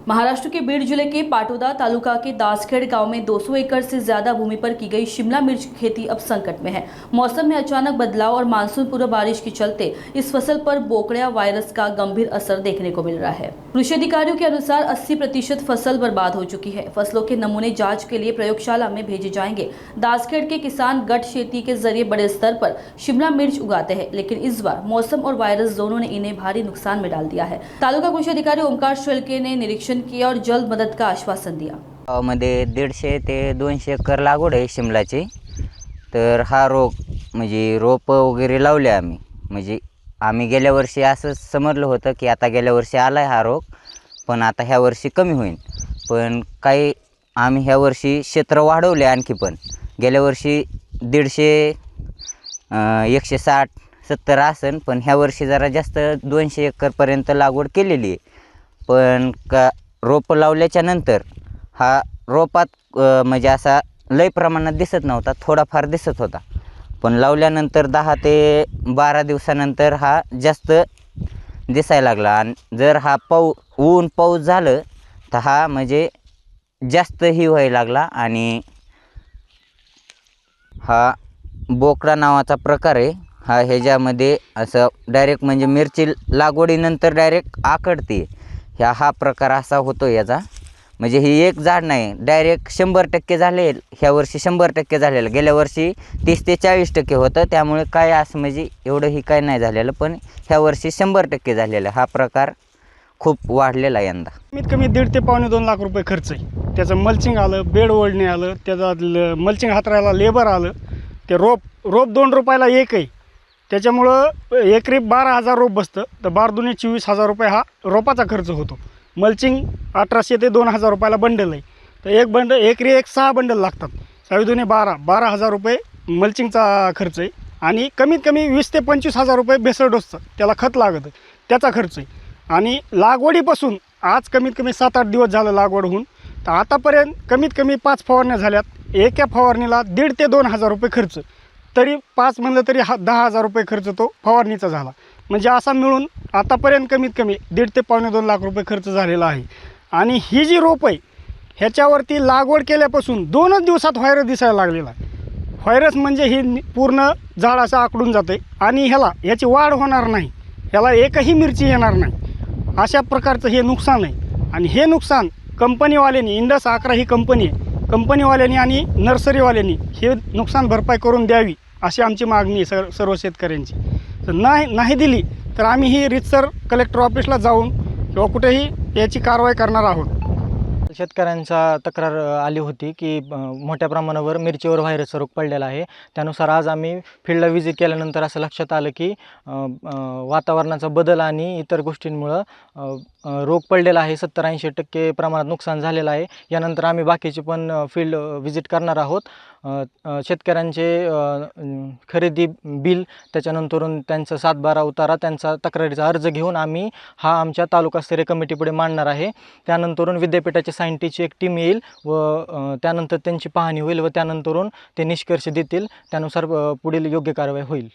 महाराष्ट्र के बीड जिले के पाटोदा तालुका के दासखेड़ गांव में 200 एकड़ से ज्यादा भूमि पर की गई शिमला मिर्च की खेती अब संकट में है। मौसम में अचानक बदलाव और मानसून पूर्व बारिश के चलते इस फसल पर बोकड़िया वायरस का गंभीर असर देखने को मिल रहा है। कृषि अधिकारियों के अनुसार 80% फसल बर्बाद हो चुकी है। फसलों के नमूने जाँच के लिए प्रयोगशाला में भेजे जाएंगे। दासखेड़ के किसान गठ खेती के जरिए बड़े स्तर पर शिमला मिर्च उगाते हैं, लेकिन इस बार मौसम और वायरस दोनों ने इन्हें भारी नुकसान में डाल दिया है। तालुका कृषि अधिकारी ओमकार शेळके ने निरीक्षण किया और जल्द मदद का आश्वासन दिया। मध्ये 150 ते 200 एकर लागवड आहे शिमलाची। तर हा रोग म्हणजे रोप वगैरे लावले आम्ही, म्हणजे आम्ही गेल्या वर्षी असं समजलं होतं की आता गेल्या वर्षी आलाय हा रोग, पण आता ह्या वर्षी कमी होईल। पण काही आम्ही ह्या वर्षी क्षेत्र वाढवले आणखी, पण गेल्या वर्षी 150 160 70 असन, पण ह्या वर्षी जरा जास्त 200 एकर पर्यंत लागवड केलेली आहे। पण का रोप लावल्याच्या नंतर हा रोपात म्हणजे असा लय प्रमाणात दिसत नव्हता, थोडाफार दिसत होता, पण लावल्यानंतर 10 ते 12 दिवसानंतर हा जास्त दिसायला लागला। आणि जर हा ऊन पाऊस झालं तर हा म्हणजे जास्त ही व्हायला लागला। आणि हा बोकडा नावाचा प्रकार आहे। हा ह्याच्यामध्ये असं डायरेक्ट म्हणजे मिरची लागवडीनंतर डायरेक्ट आकडते, हा प्रकार असा होतो याचा। म्हणजे ही एक झाड नाही, डायरेक्ट 100% झाले। ह्या वर्षी 100% झालेलं, गेल्या वर्षी 30 ते 40% होतं, त्यामुळे काय असं म्हणजे एवढं ही काय नाही झालेलं, पण ह्या वर्षी 100% झालेलं। हा प्रकार खूप वाढलेला यंदा। कमीत कमी 1.5 ते पावणे 2 लाख रुपये खर्च आहे। त्याचं मल्चिंग आलं, बेड ओढणे आलं, त्याचा मल्चिंग हातरायला लेबर आलं, ते रोप 2 रुपयाला एक आहे। त्याच्यामुळं एकरी 12,000 रोप बसतं, तर 12 दुने 24,000 रुपये हा रोपाचा खर्च होतो। मल्चिंग 1800 ते 2,000 रुपयाला बंडल आहे, तर एक बंडल एकरी 6 बंडल लागतात। 6 दुने 12,000 रुपये मल्चिंगचा खर्च आहे। आणि कमीत कमी 20 ते 25,000 रुपये भेसळ डोसचं त्याला खत लागतं, त्याचा खर्च आहे। आणि लागवडीपासून आज कमीत कमी 7-8 दिवस झालं लागवड होऊन, तर आतापर्यंत कमीत कमी 5 फवारण्या झाल्यात। एका फवारणीला 1,500 ते 2,000 रुपये खर्च, तरी 5 म्हणलं तरी 10,000 रुपये खर्च तो फवारणीचा झाला। म्हणजे असा मिळून आतापर्यंत कमीत कमी 1.5 ते पावणे 2 लाख रुपये खर्च झालेला आहे। आणि ही जी रोप आहे ह्याच्यावरती लागवड केल्यापासून 2च दिवसात व्हायरस दिसायला लागलेला आहे। व्हायरस म्हणजे ही पूर्ण झाड असं आकडून जाते आणि ह्याची वाढ होणार नाही, ह्याला एकही मिरची येणार नाही, अशा प्रकारचं हे नुकसान आहे। आणि हे नुकसान कंपनीवाल्यांनी, इंडस 11 ही कंपनी आहे, कंपनीवाल्यांनी आणि नर्सरीवाल्यांनी हे नुकसान भरपाई करून द्यावी अशी आमची मागणी आहे सर्व शेतकऱ्यांची। तर नाही दिली तर आम्ही ही रीतसर कलेक्टर ऑफिसला जाऊन किंवा कुठेही याची कारवाई करणार आहोत। शेतकऱ्यांचा तक्रार आली होती की मोठ्या प्रमाणावर मिरचीवर व्हायरसचा रोग पडलेला आहे। त्यानुसार आज आम्ही फील्डला व्हिजिट केल्यानंतर असं लक्षात आलं की वातावरणाचा बदल आणि इतर गोष्टींमुळं रोग पडलेला आहे। 70-80% प्रमाणात नुकसान झालेलं आहे। यानंतर आम्ही बाकीचे पण फील्ड व्हिजिट करणार आहोत। शेतकऱ्यांचे खरेदी बिल, त्याच्यानंतरून त्यांचा 7/12 उतारा, त्यांचा तक्रारीचा अर्ज घेऊन आम्ही हा आमच्या तालुकास्तरीय कमिटीपुढे मांडणार आहे। त्यानंतरून विद्यापीठाचे सायंटिस्टची एक टीम येईल व त्यानंतर त्यांची पाहणी होईल व त्यानंतरून ते निष्कर्ष देतील, त्यानुसार पुढील योग्य कारवाई होईल।